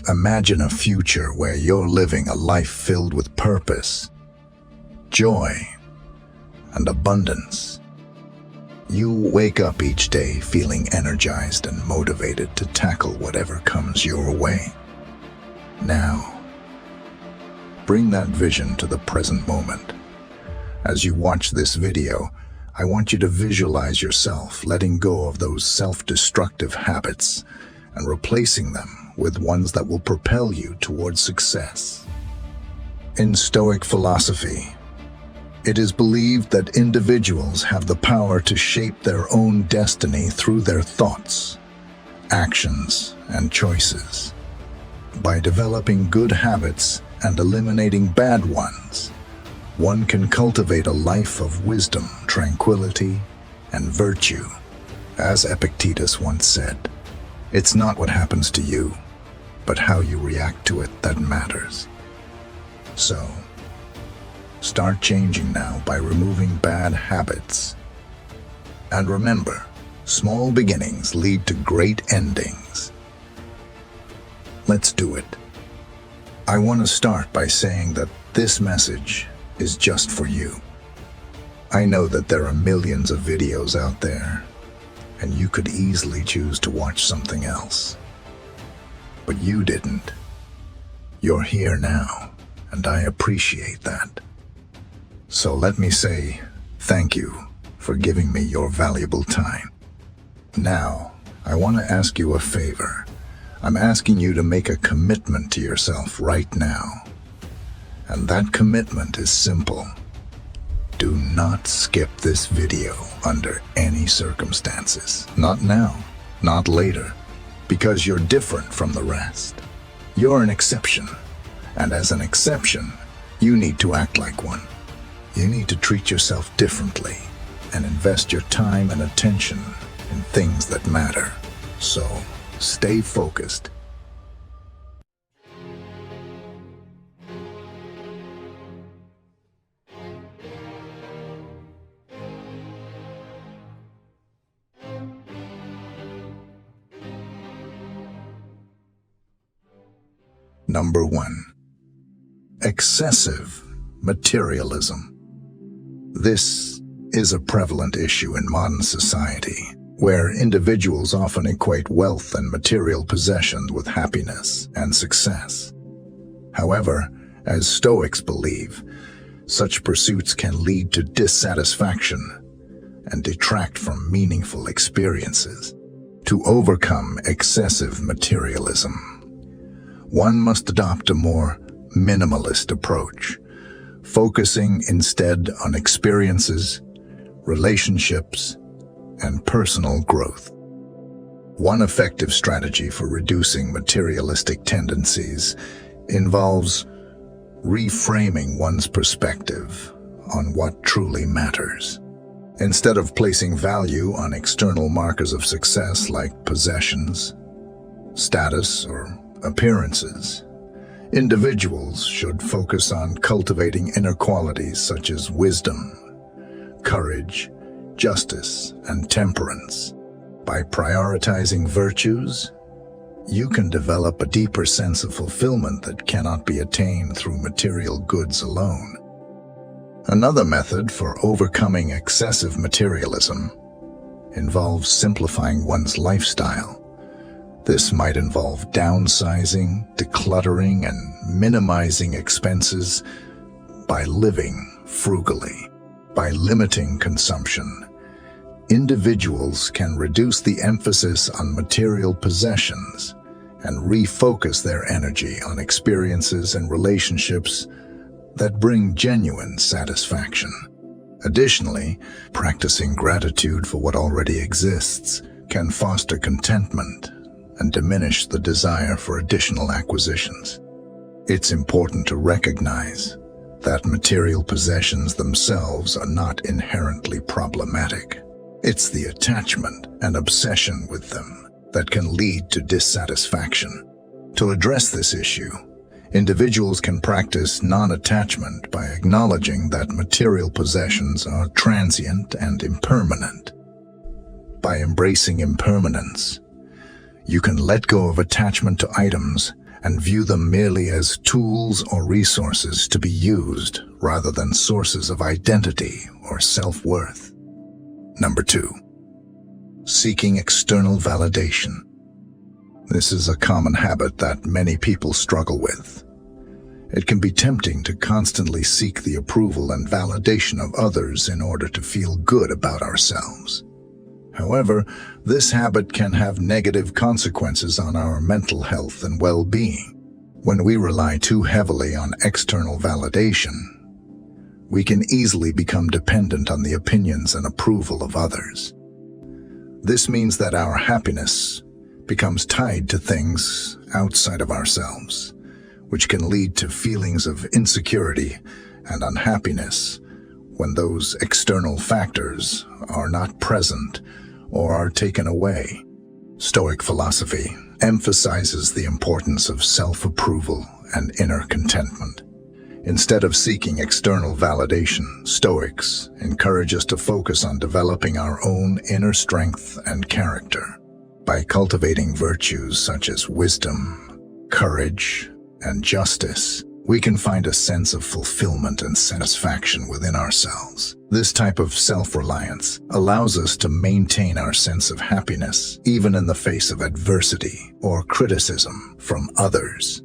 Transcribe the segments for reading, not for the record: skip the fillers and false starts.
Imagine a future where you're living a life filled with purpose, joy, and abundance. You wake up each day feeling energized and motivated to tackle whatever comes your way. Now, bring that vision to the present moment. As you watch this video, I want you to visualize yourself letting go of those self-destructive habits and replacing them with ones that will propel you towards success. In Stoic philosophy, it is believed that individuals have the power to shape their own destiny through their thoughts, actions, and choices. By developing good habits and eliminating bad ones, one can cultivate a life of wisdom, tranquility, and virtue. As Epictetus once said, "It's not what happens to you, but how you react to it that matters." So, start changing now by removing bad habits. And remember, small beginnings lead to great endings. Let's do it. I want to start by saying that this message is just for you. I know that there are millions of videos out there, and you could easily choose to watch something else. But you didn't. You're here now, and I appreciate that. So let me say thank you for giving me your valuable time. Now, I want to ask you a favor. I'm asking you to make a commitment to yourself right now. And that commitment is simple. Do not skip this video under any circumstances. Not now, not later, because you're different from the rest. You're an exception, and as an exception, you need to act like one. You need to treat yourself differently and invest your time and attention in things that matter. So, stay focused. Number 1. Excessive materialism. This is a prevalent issue in modern society, where individuals often equate wealth and material possessions with happiness and success. However, as Stoics believe, such pursuits can lead to dissatisfaction and detract from meaningful experiences. To overcome excessive materialism, one must adopt a more minimalist approach, focusing instead on experiences, relationships, and personal growth. One effective strategy for reducing materialistic tendencies involves reframing one's perspective on what truly matters. Instead of placing value on external markers of success like possessions, status, or appearances, individuals should focus on cultivating inner qualities such as wisdom, courage, justice, and temperance. By prioritizing virtues, you can develop a deeper sense of fulfillment that cannot be attained through material goods alone. Another method for overcoming excessive materialism involves simplifying one's lifestyle. This might involve downsizing, decluttering, and minimizing expenses by living frugally. By limiting consumption, individuals can reduce the emphasis on material possessions and refocus their energy on experiences and relationships that bring genuine satisfaction. Additionally, practicing gratitude for what already exists can foster contentment and diminish the desire for additional acquisitions. It's important to recognize that material possessions themselves are not inherently problematic. It's the attachment and obsession with them that can lead to dissatisfaction. To address this issue, individuals can practice non-attachment by acknowledging that material possessions are transient and impermanent. By embracing impermanence, you can let go of attachment to items and view them merely as tools or resources to be used rather than sources of identity or self-worth. Number 2, seeking external validation. This is a common habit that many people struggle with. It can be tempting to constantly seek the approval and validation of others in order to feel good about ourselves. However, this habit can have negative consequences on our mental health and well-being. When we rely too heavily on external validation, we can easily become dependent on the opinions and approval of others. This means that our happiness becomes tied to things outside of ourselves, which can lead to feelings of insecurity and unhappiness when those external factors are not present or are taken away. Stoic philosophy emphasizes the importance of self-approval and inner contentment. Instead of seeking external validation, Stoics encourage us to focus on developing our own inner strength and character. By cultivating virtues such as wisdom, courage, and justice, we can find a sense of fulfillment and satisfaction within ourselves. This type of self-reliance allows us to maintain our sense of happiness even in the face of adversity or criticism from others.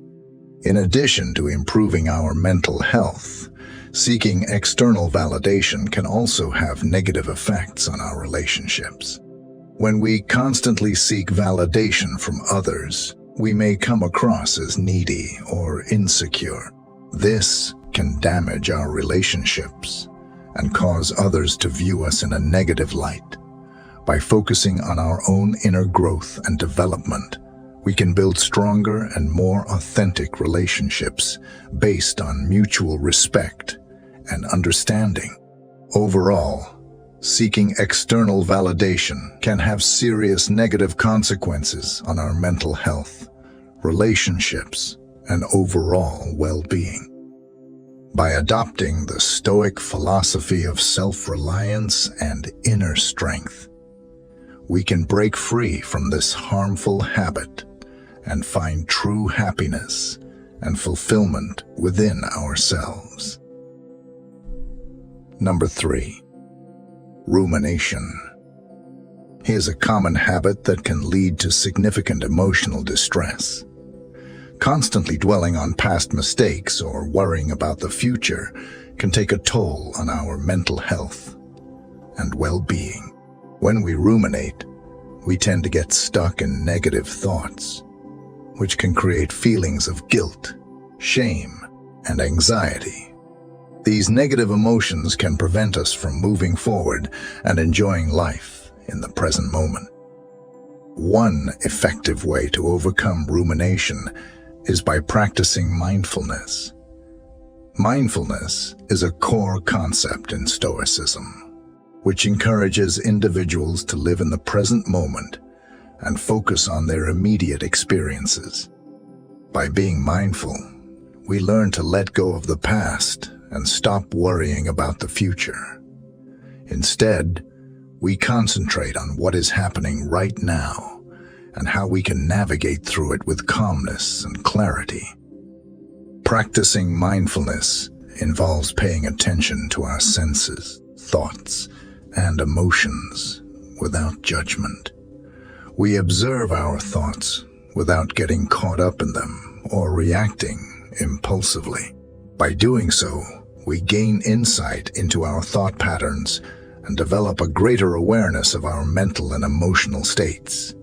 In addition to improving our mental health, seeking external validation can also have negative effects on our relationships. When we constantly seek validation from others, we may come across as needy or insecure. This can damage our relationships and cause others to view us in a negative light. By focusing on our own inner growth and development, we can build stronger and more authentic relationships based on mutual respect and understanding. Overall, seeking external validation can have serious negative consequences on our mental health, relationships, and overall well-being. By adopting the Stoic philosophy of self-reliance and inner strength, we can break free from this harmful habit and find true happiness and fulfillment within ourselves. Number 3, rumination. Here's a common habit that can lead to significant emotional distress. Constantly dwelling on past mistakes or worrying about the future can take a toll on our mental health and well-being. When we ruminate, we tend to get stuck in negative thoughts, which can create feelings of guilt, shame, and anxiety. These negative emotions can prevent us from moving forward and enjoying life in the present moment. One effective way to overcome rumination is by practicing mindfulness. Mindfulness is a core concept in Stoicism, which encourages individuals to live in the present moment and focus on their immediate experiences. By being mindful, we learn to let go of the past and stop worrying about the future. Instead, we concentrate on what is happening right now and how we can navigate through it with calmness and clarity. Practicing mindfulness involves paying attention to our senses, thoughts, and emotions without judgment. We observe our thoughts without getting caught up in them or reacting impulsively. By doing so, we gain insight into our thought patterns and develop a greater awareness of our mental and emotional states.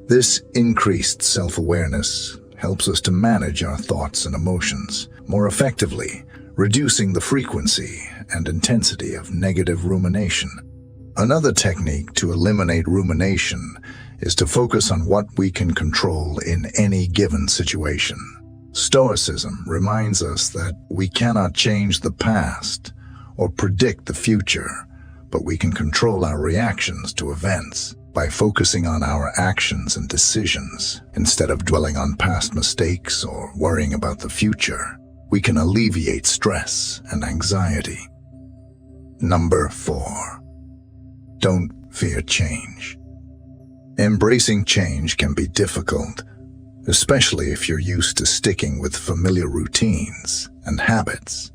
This increased self-awareness helps us to manage our thoughts and emotions more effectively, reducing the frequency and intensity of negative rumination. Another technique to eliminate rumination is to focus on what we can control in any given situation. Stoicism reminds us that we cannot change the past or predict the future, but we can control our reactions to events. By focusing on our actions and decisions, instead of dwelling on past mistakes or worrying about the future, we can alleviate stress and anxiety. Number 4, don't fear change. Embracing change can be difficult, especially if you're used to sticking with familiar routines and habits.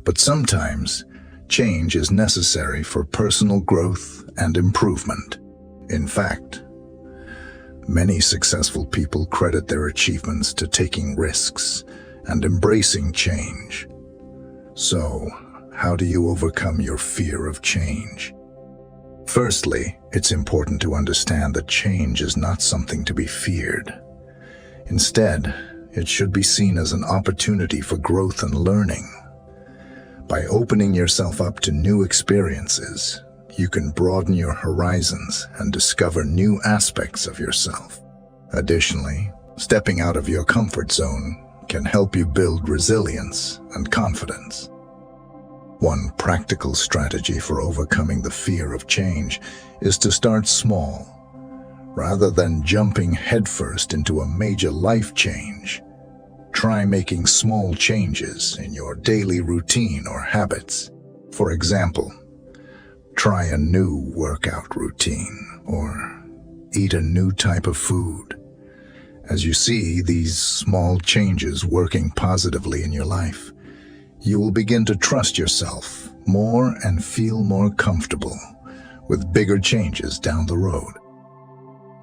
But sometimes, change is necessary for personal growth and improvement. In fact, many successful people credit their achievements to taking risks and embracing change. So, how do you overcome your fear of change? Firstly, it's important to understand that change is not something to be feared. Instead, it should be seen as an opportunity for growth and learning. By opening yourself up to new experiences, you can broaden your horizons and discover new aspects of yourself. Additionally, stepping out of your comfort zone can help you build resilience and confidence. One practical strategy for overcoming the fear of change is to start small. Rather than jumping headfirst into a major life change, try making small changes in your daily routine or habits. For example, try a new workout routine or eat a new type of food. As you see these small changes working positively in your life, you will begin to trust yourself more and feel more comfortable with bigger changes down the road.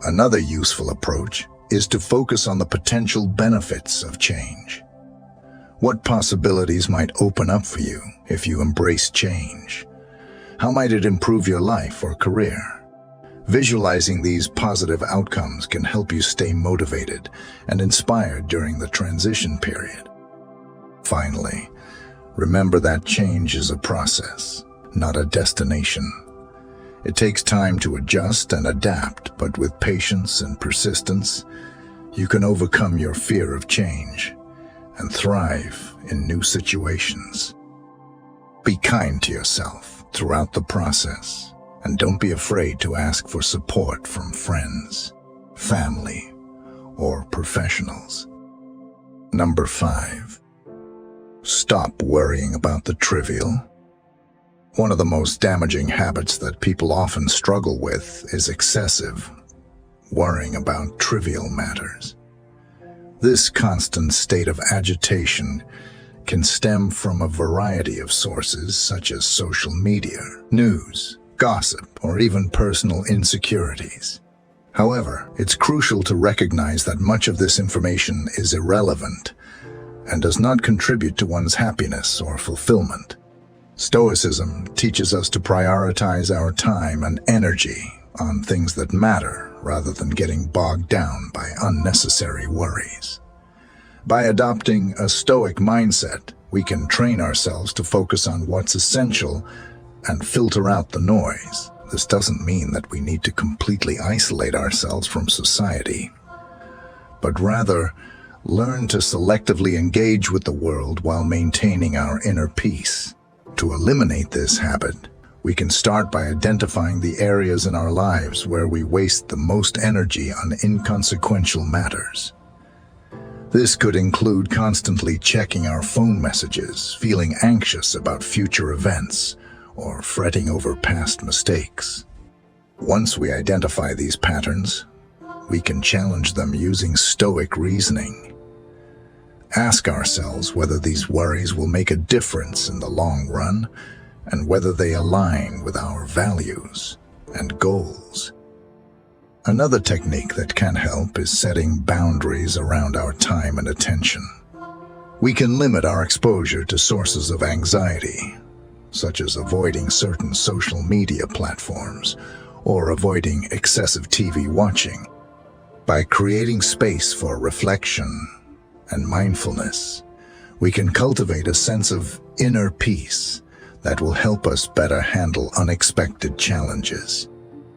Another useful approach is to focus on the potential benefits of change. What possibilities might open up for you if you embrace change? How might it improve your life or career? Visualizing these positive outcomes can help you stay motivated and inspired during the transition period. Finally, remember that change is a process, not a destination. It takes time to adjust and adapt, but with patience and persistence, you can overcome your fear of change and thrive in new situations. Be kind to yourself throughout the process, and don't be afraid to ask for support from friends, family, or professionals. Number 5. Stop worrying about the trivial. One of the most damaging habits that people often struggle with is excessive worrying about trivial matters. This constant state of agitation can stem from a variety of sources such as social media, news, gossip, or even personal insecurities. However, it's crucial to recognize that much of this information is irrelevant and does not contribute to one's happiness or fulfillment. Stoicism teaches us to prioritize our time and energy on things that matter rather than getting bogged down by unnecessary worries. By adopting a Stoic mindset, we can train ourselves to focus on what's essential and filter out the noise. This doesn't mean that we need to completely isolate ourselves from society, but rather learn to selectively engage with the world while maintaining our inner peace. To eliminate this habit, we can start by identifying the areas in our lives where we waste the most energy on inconsequential matters. This could include constantly checking our phone messages, feeling anxious about future events, or fretting over past mistakes. Once we identify these patterns, we can challenge them using Stoic reasoning. Ask ourselves whether these worries will make a difference in the long run and whether they align with our values and goals. Another technique that can help is setting boundaries around our time and attention. We can limit our exposure to sources of anxiety, such as avoiding certain social media platforms or avoiding excessive TV watching. By creating space for reflection and mindfulness, we can cultivate a sense of inner peace that will help us better handle unexpected challenges.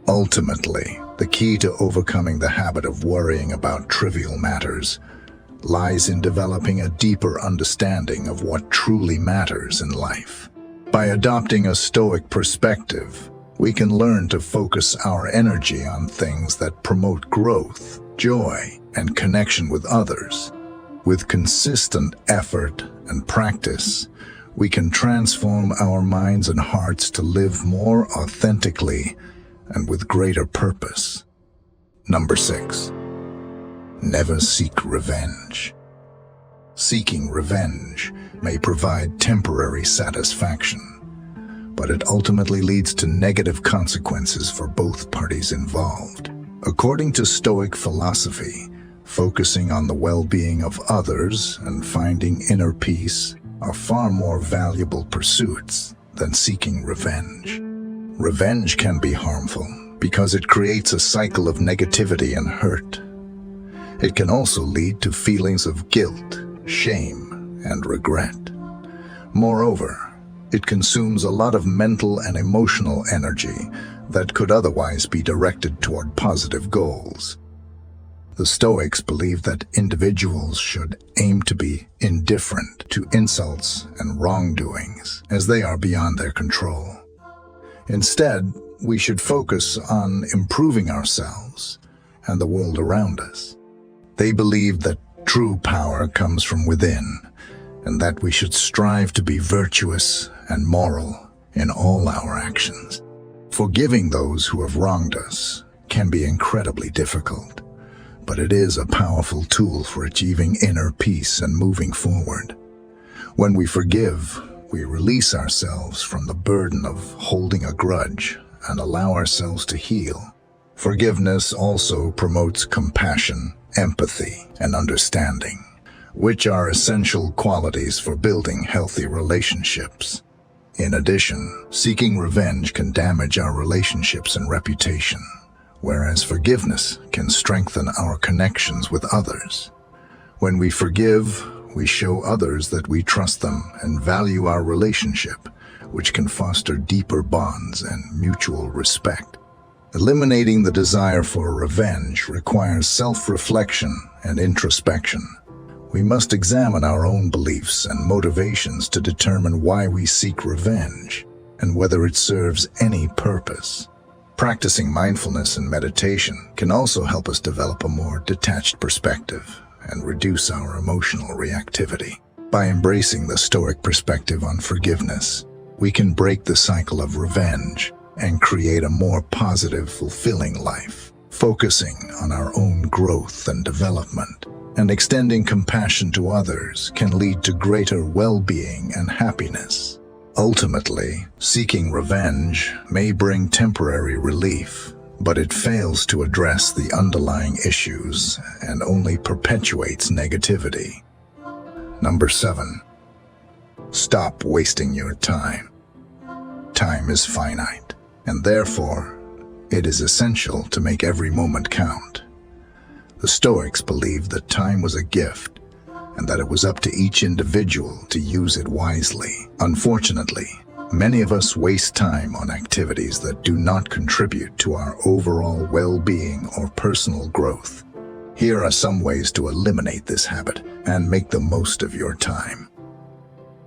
Ultimately, the key to overcoming the habit of worrying about trivial matters lies in developing a deeper understanding of what truly matters in life. By adopting a Stoic perspective, we can learn to focus our energy on things that promote growth, joy, and connection with others. With consistent effort and practice, we can transform our minds and hearts to live more authentically and with greater purpose. Number 6. Never seek revenge. Seeking revenge may provide temporary satisfaction, but it ultimately leads to negative consequences for both parties involved. According to Stoic philosophy, focusing on the well-being of others and finding inner peace are far more valuable pursuits than seeking revenge. Revenge can be harmful because it creates a cycle of negativity and hurt. It can also lead to feelings of guilt, shame, and regret. Moreover, it consumes a lot of mental and emotional energy that could otherwise be directed toward positive goals. The Stoics believe that individuals should aim to be indifferent to insults and wrongdoings, as they are beyond their control. Instead, we should focus on improving ourselves and the world around us. They believe that true power comes from within, and that we should strive to be virtuous and moral in all our actions. Forgiving those who have wronged us can be incredibly difficult, but it is a powerful tool for achieving inner peace and moving forward. When we forgive, we release ourselves from the burden of holding a grudge and allow ourselves to heal. Forgiveness also promotes compassion, empathy, and understanding, which are essential qualities for building healthy relationships. In addition, seeking revenge can damage our relationships and reputation, whereas forgiveness can strengthen our connections with others. When we forgive, we show others that we trust them and value our relationship, which can foster deeper bonds and mutual respect. Eliminating the desire for revenge requires self-reflection and introspection. We must examine our own beliefs and motivations to determine why we seek revenge and whether it serves any purpose. Practicing mindfulness and meditation can also help us develop a more detached perspective and reduce our emotional reactivity. By embracing the Stoic perspective on forgiveness, we can break the cycle of revenge and create a more positive, fulfilling life. Focusing on our own growth and development and extending compassion to others can lead to greater well-being and happiness. Ultimately, seeking revenge may bring temporary relief, but it fails to address the underlying issues and only perpetuates negativity. Number 7. Stop wasting your time. Time is finite, and therefore, it is essential to make every moment count. The Stoics believed that time was a gift, and that it was up to each individual to use it wisely. Unfortunately, many of us waste time on activities that do not contribute to our overall well-being or personal growth. Here are some ways to eliminate this habit and make the most of your time.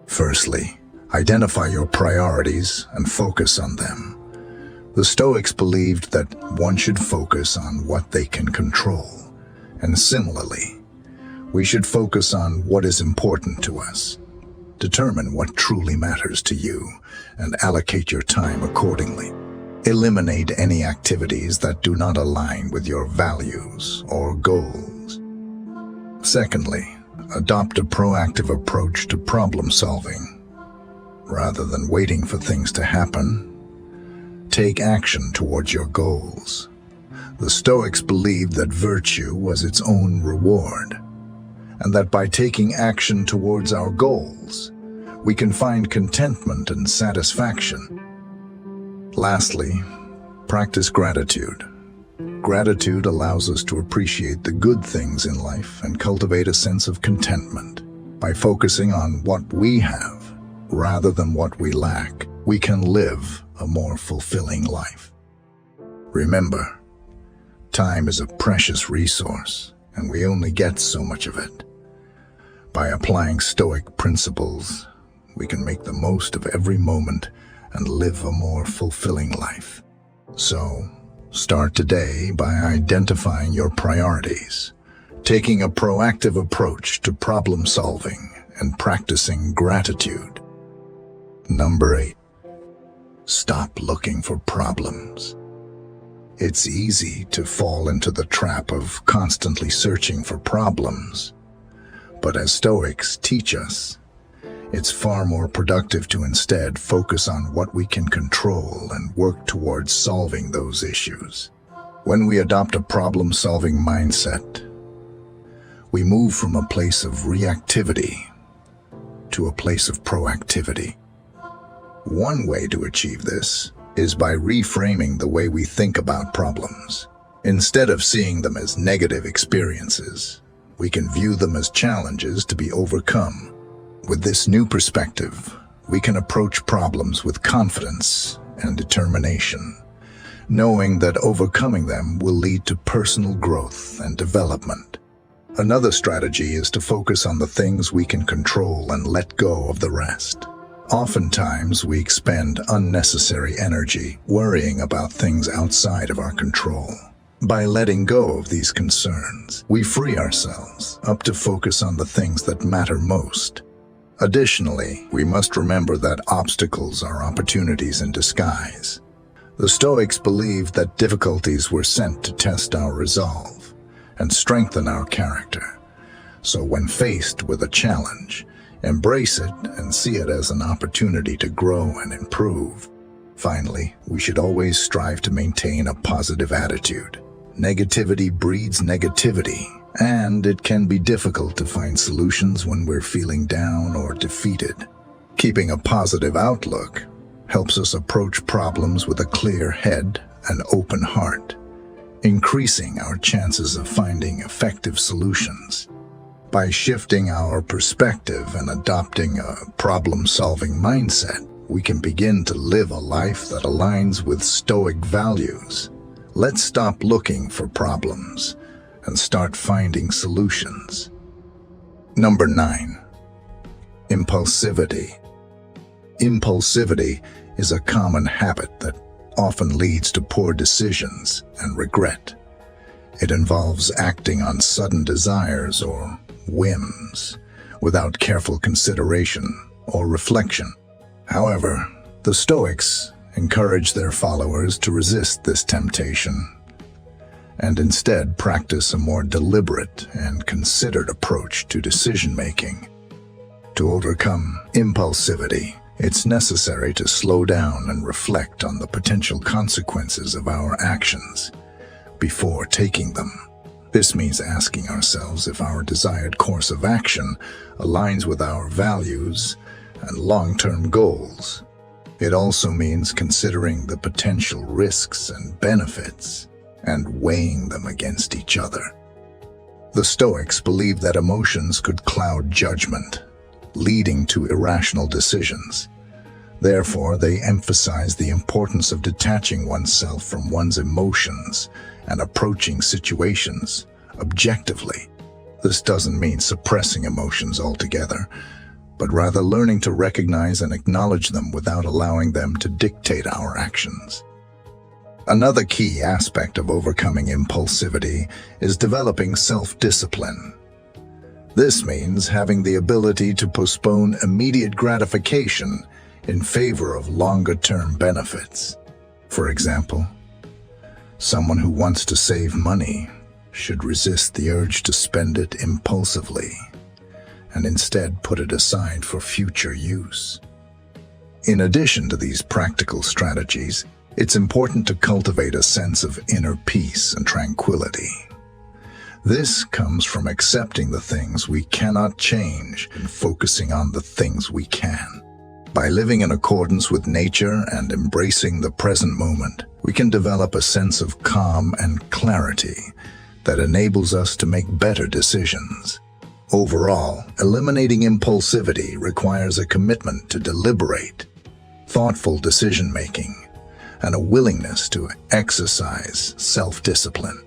Firstly, identify your priorities and focus on them. The Stoics believed that one should focus on what they can control, and similarly, we should focus on what is important to us. Determine what truly matters to you and allocate your time accordingly. Eliminate any activities that do not align with your values or goals. Secondly, adopt a proactive approach to problem solving. Rather than waiting for things to happen, take action towards your goals. The Stoics believed that virtue was its own reward, and that by taking action towards our goals, we can find contentment and satisfaction. Lastly, practice gratitude. Gratitude allows us to appreciate the good things in life and cultivate a sense of contentment. By focusing on what we have rather than what we lack, we can live a more fulfilling life. Remember, time is a precious resource, and we only get so much of it. By applying Stoic principles, we can make the most of every moment and live a more fulfilling life. So, start today by identifying your priorities, taking a proactive approach to problem solving, and practicing gratitude. Number 8. Stop looking for problems. It's easy to fall into the trap of constantly searching for problems. But as Stoics teach us, it's far more productive to instead focus on what we can control and work towards solving those issues. When we adopt a problem-solving mindset, we move from a place of reactivity to a place of proactivity. One way to achieve this is by reframing the way we think about problems. Instead of seeing them as negative experiences, we can view them as challenges to be overcome. With this new perspective, we can approach problems with confidence and determination, knowing that overcoming them will lead to personal growth and development. Another strategy is to focus on the things we can control and let go of the rest. Oftentimes, we expend unnecessary energy worrying about things outside of our control. By letting go of these concerns, we free ourselves up to focus on the things that matter most. Additionally, we must remember that obstacles are opportunities in disguise. The Stoics believed that difficulties were sent to test our resolve and strengthen our character. So when faced with a challenge, embrace it and see it as an opportunity to grow and improve. Finally, we should always strive to maintain a positive attitude. Negativity breeds negativity, and it can be difficult to find solutions when we're feeling down or defeated. Keeping a positive outlook helps us approach problems with a clear head and open heart, increasing our chances of finding effective solutions. By shifting our perspective and adopting a problem-solving mindset, we can begin to live a life that aligns with Stoic values. Let's stop looking for problems and start finding solutions. Number 9. Impulsivity. Impulsivity is a common habit that often leads to poor decisions and regret. It involves acting on sudden desires or whims without careful consideration or reflection. However, the Stoics encourage their followers to resist this temptation and instead practice a more deliberate and considered approach to decision-making. To overcome impulsivity, it's necessary to slow down and reflect on the potential consequences of our actions before taking them. This means asking ourselves if our desired course of action aligns with our values and long-term goals. It also means considering the potential risks and benefits and weighing them against each other. The Stoics believed that emotions could cloud judgment, leading to irrational decisions. Therefore, they emphasized the importance of detaching oneself from one's emotions and approaching situations objectively. This doesn't mean suppressing emotions altogether, but rather learning to recognize and acknowledge them without allowing them to dictate our actions. Another key aspect of overcoming impulsivity is developing self-discipline. This means having the ability to postpone immediate gratification in favor of longer-term benefits. For example, someone who wants to save money should resist the urge to spend it impulsively and instead put it aside for future use. In addition to these practical strategies, it's important to cultivate a sense of inner peace and tranquility. This comes from accepting the things we cannot change and focusing on the things we can. By living in accordance with nature and embracing the present moment, we can develop a sense of calm and clarity that enables us to make better decisions. Overall, eliminating impulsivity requires a commitment to deliberate, thoughtful decision-making, and a willingness to exercise self-discipline.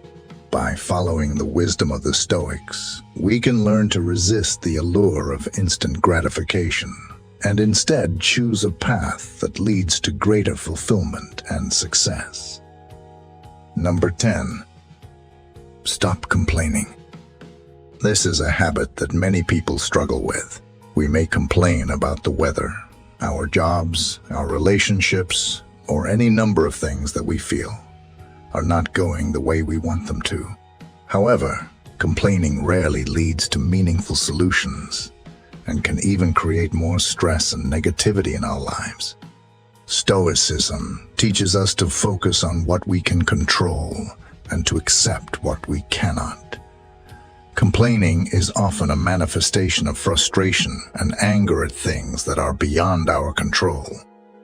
By following the wisdom of the Stoics, we can learn to resist the allure of instant gratification and instead choose a path that leads to greater fulfillment and success. Number 10. Stop complaining. This is a habit that many people struggle with. We may complain about the weather, our jobs, our relationships, or any number of things that we feel. are not going the way we want them to. However, complaining rarely leads to meaningful solutions and can even create more stress and negativity in our lives. Stoicism teaches us to focus on what we can control and to accept what we cannot. Complaining is often a manifestation of frustration and anger at things that are beyond our control.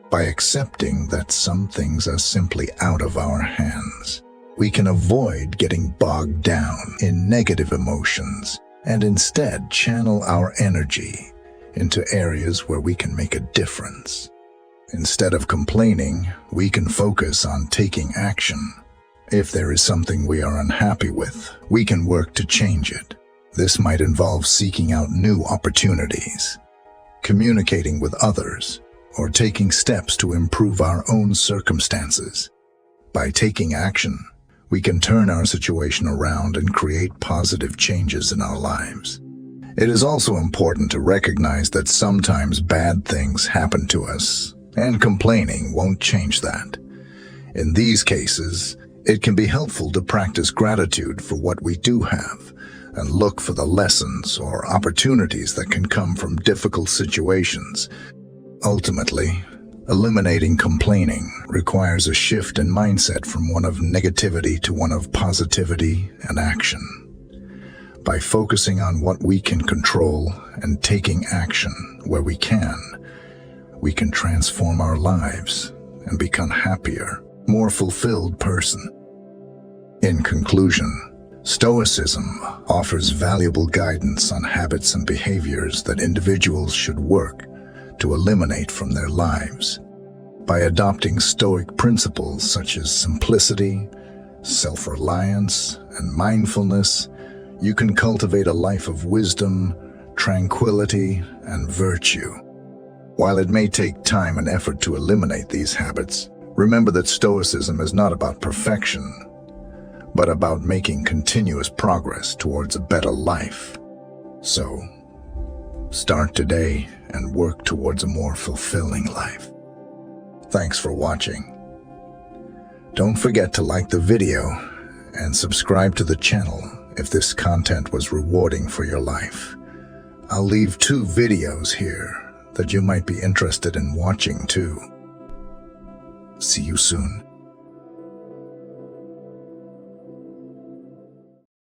By accepting that some things are simply out of our hands, we can avoid getting bogged down in negative emotions and instead channel our energy into areas where we can make a difference. Instead of complaining, we can focus on taking action. If there is something we are unhappy with, we can work to change it. This might involve seeking out new opportunities, communicating with others, or taking steps to improve our own circumstances. By taking action, we can turn our situation around and create positive changes in our lives. It is also important to recognize that sometimes bad things happen to us, and complaining won't change that. In these cases, it can be helpful to practice gratitude for what we do have and look for the lessons or opportunities that can come from difficult situations. Ultimately, eliminating complaining requires a shift in mindset from one of negativity to one of positivity and action. By focusing on what we can control and taking action where we can transform our lives and become happier, more fulfilled person. In conclusion, Stoicism offers valuable guidance on habits and behaviors that individuals should work to eliminate from their lives. By adopting Stoic principles such as simplicity, self-reliance, and mindfulness, you can cultivate a life of wisdom, tranquility, and virtue. While it may take time and effort to eliminate these habits, remember that Stoicism is not about perfection, but about making continuous progress towards a better life. So, start today and work towards a more fulfilling life. Thanks for watching. Don't forget to like the video and subscribe to the channel if this content was rewarding for your life. I'll leave 2 videos here that you might be interested in watching too. See you soon.